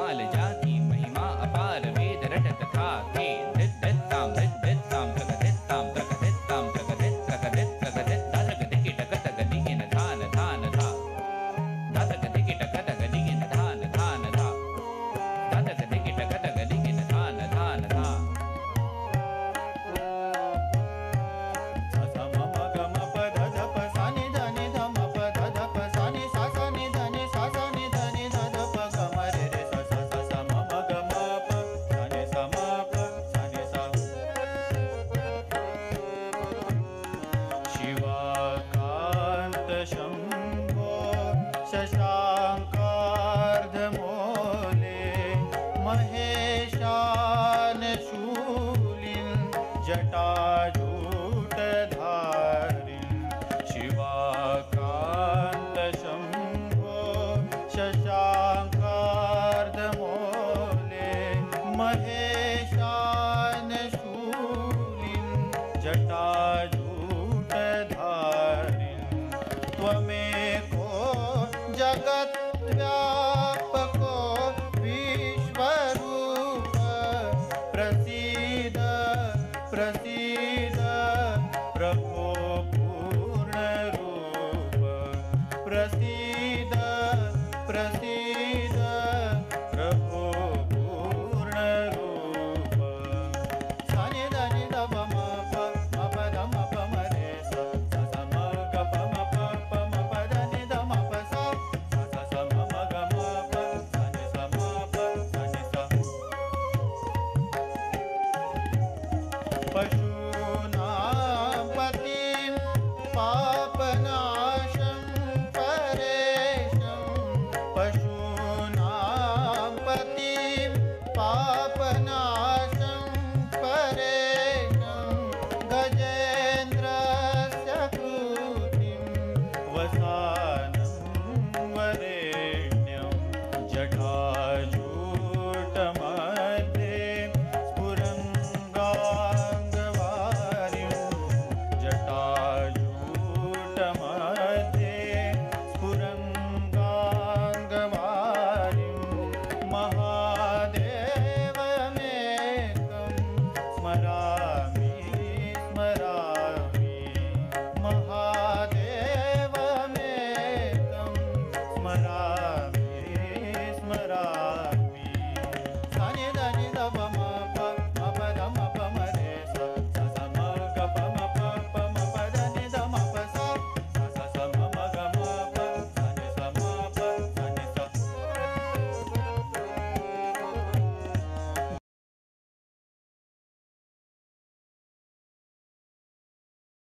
कमाल जाकी महिमा अपार वेद रट कथा के धित धित ताम त्रक धित ताम त्रक धित धातक धिकी टक तक दिगिन धान धान धा धातक धिकी टक तक दिगिन धान धान धा धातक धिकी टक तक दिगिन धान धान धा महेशान शूलिन जटाजूट धारिन शिवाकांत शंभो शशांकार्धमोले महेशान शूलिन जटाजूट धारिन त्वमेको जगत् व्यापको विश्वरूप प्रसीद प्रसीद प्रभो पूर्णरूप प्रसीद प्रसीद प्रभो पूर्णरूप सानि धनि ध म प म प ध म प म रे स स म ग प म प प म प ध नि ध म प स स म म ग म प स नि स म प स नि स पशूनां पतिं पापनाशं परेशं पशूनां पतिं